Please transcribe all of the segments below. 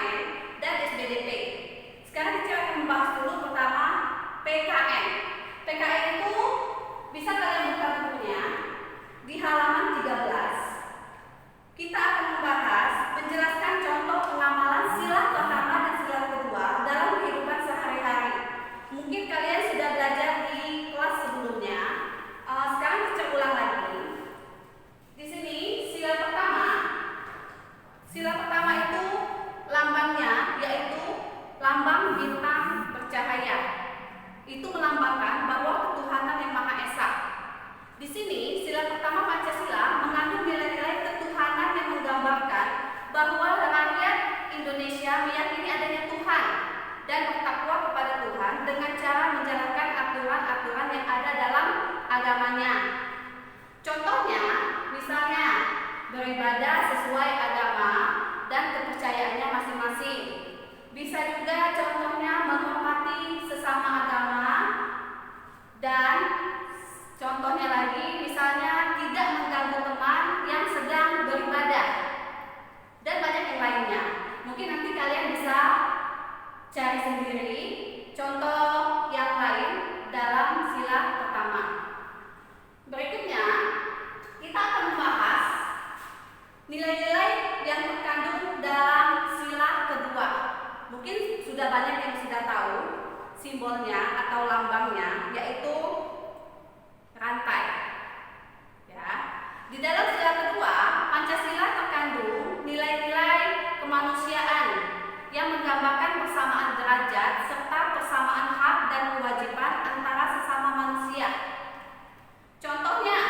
PKN, dan SBDP. Sekarang kita akan membahas dulu pertama PKN. PKN itu bisa kalian buka bukunya di halaman 13. Kita akan membahas menjelaskan contoh pengamalan sila pertama dan sila kedua dalam kehidupan sehari-hari. Mungkin kalian sudah belajar di kelas sebelumnya. Sekarang kita ulang lagi. Di sini sila pertama itu lambangnya yaitu lambang bintang bercahaya. Itu melambangkan bahwa ketuhanan yang Maha Esa. Di sini sila pertama Pancasila mengandung nilai-nilai ketuhanan yang menggambarkan bahwa rakyat Indonesia meyakini adanya Tuhan dan bertakwa kepada Tuhan dengan cara menjalankan aturan-aturan yang ada dalam agamanya. Contohnya, misalnya beribadah sesuai agama dan kepercayaannya masing-masing. Bisa juga contohnya menghormati sesama agama, dan contohnya lagi misalnya tidak mengganggu teman yang sedang beribadah, dan banyak yang lainnya. Mungkin nanti kalian bisa cari sendiri contoh yang lain dalam sila pertama. Berikutnya kita akan membahas nilai-nilai yang terkandung dalam sila kedua. Mungkin sudah banyak yang sudah tahu simbolnya atau lambangnya, yaitu rantai. Ya. Di dalam sila kedua, Pancasila terkandung nilai-nilai kemanusiaan yang menggambarkan persamaan derajat serta persamaan hak dan kewajiban antara sesama manusia. Contohnya,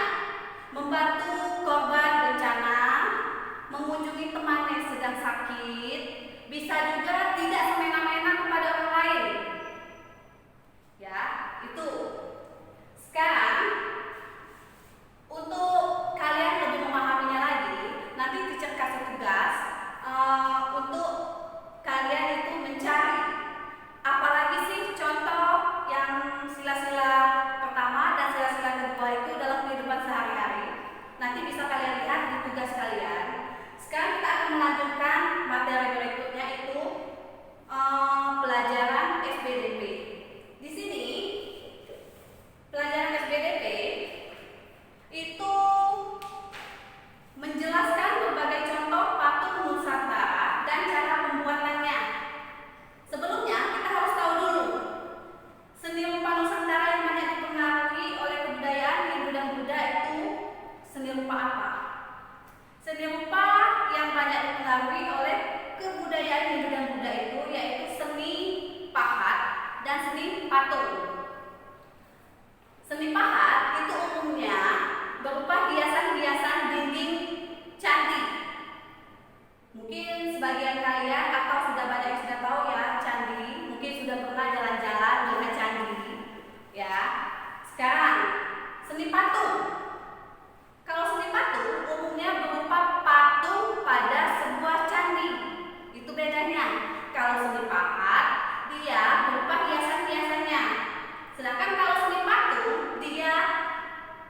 membantu korban bencana, mengunjungi teman yang sedang sakit, bisa juga tidak semena-mena kepada orang lain. Ya, itu. Sekarang untuk kalian lebih memahaminya lagi, nanti teacher kasih tugas untuk kalian itu mencari apalagi sih contoh yang sila-sila pertama dan sila-sila kedua itu dalam kehidupan sehari-hari. Nanti bisa kalian lihat di tugas kalian. Sekarang kita akan melanjutkan materi berikutnya, itu pelajaran SBDP. Di sini pelajaran SBDP itu menjelaskan berbagai contoh patung Nusantara dan cara pembuatannya. Sebelumnya kita harus tahu dulu seni rupa Nusantara yang banyak dipengaruhi oleh kebudayaan Hindu dan Buddha itu seni rupa apa? Seni rupa yang banyak dipengaruhi oleh kebudayaan Hindu dan Buddha itu yaitu seni pahat dan seni patung. Seni pahat itu umumnya berupa hiasan-hiasan dinding candi. Mungkin sebagian kalian atau sudah banyak yang sudah tahu ya candi, mungkin sudah pernah jalan-jalan melihat candi. Ya. Sekarang seni patung. Kalau seni patung umumnya berupa patung pada sebuah candi. Itu bedanya. Kalau seni pahat dia berupa hiasan-hiasannya. Sedangkan kalau seni patung dia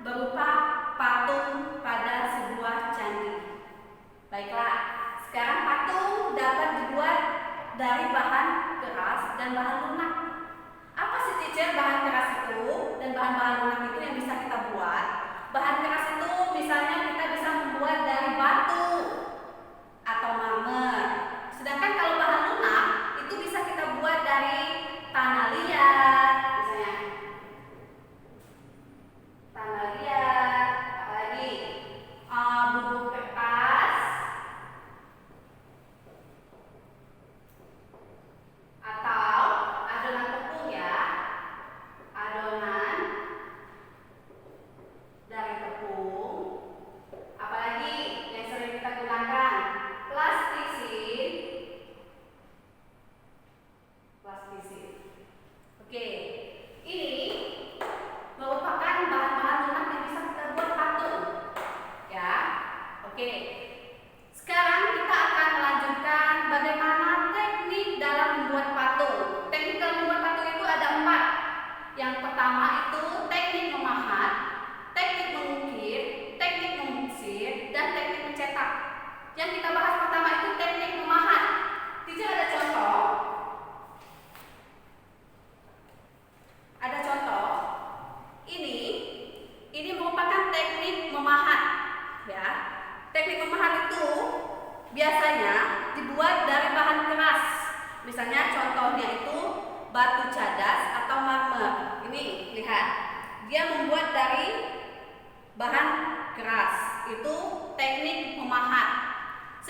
berupa patung pada sebuah candi. Baiklah, sekarang patung dapat dibuat dari bahan keras dan bahan lunak. Apa sih teacher bahan keras itu dan bahan-bahan lunak itu yang bisa kita buat? Bahan keras itu misalnya kita bisa membuat dari batu atau marmer. Sedangkan kalau bahan lunak itu bisa kita buat dari tanah liat, misalnya tanah liat, apalagi bubuk kertas, atau adonan tepung ya, adonan dari tepung, apalagi yang sering kita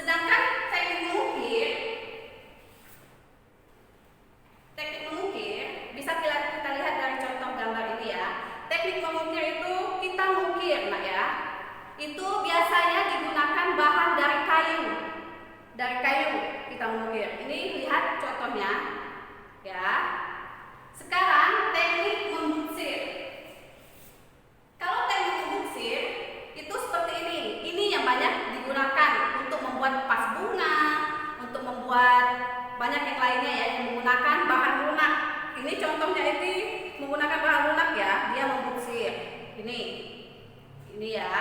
Sedangkan teknik mengukir bisa kita lihat dari contoh gambar ini ya. Teknik mengukir itu kita mengukir, nak ya. Itu biasanya digunakan bahan dari kayu. Dari kayu kita mengukir. Ini lihat contohnya, ya. Sekarang teknik membutsir. Kalau teknik membutsir itu seperti ini. Ini yang banyak digunakan untuk membuat vas bunga, untuk membuat banyak yang lainnya ya, yang menggunakan bahan lunak. Ini contohnya ini menggunakan bahan lunak ya, dia membutsir. Ini ya.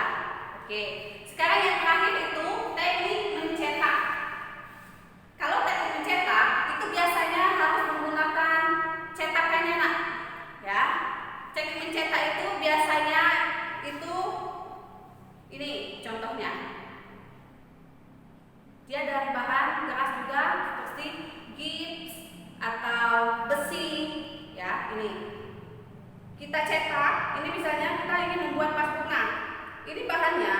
Oke. Sekarang yang terakhir itu teknik mencetak. Kalau teknik mencetak itu biasanya harus menggunakan cetakannya, nak. Ya. Teknik mencetak itu biasanya itu ini contohnya. Dia dari bahan keras juga seperti gips atau besi, ya. Ini kita cetak. Ini misalnya kita ingin membuat vas bunga. Ini bahannya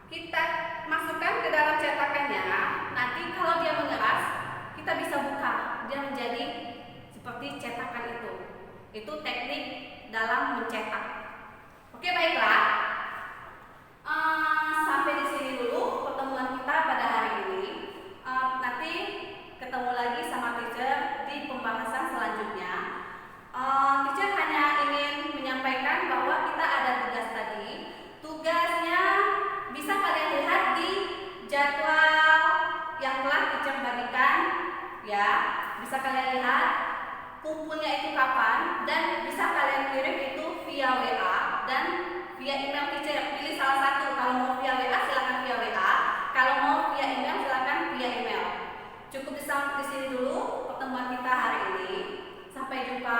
kita masukkan ke dalam cetakannya. Nanti kalau dia mengeras, kita bisa buka. Dia menjadi seperti cetakan itu. Itu teknik dalam mencetak. Oke, baiklah. Sampai di sini dulu pertemuan kita pada hari ini. Nanti ketemu lagi sama teacher di pembahasan selanjutnya. Teacher hanya ingin menyampaikan bahwa kita ada tugas tadi. Tugasnya bisa kalian lihat di jadwal yang telah teacher bagikan, ya. Bisa kalian lihat kumpulnya itu kapan, dan bisa kalian kirim itu via WA dan via email teacher. Pilih salah satu. Kalau mau via WA silakan via WA. Kalau mau via email silakan via email. Cukup di sini dulu pertemuan kita hari ini. Sampai jumpa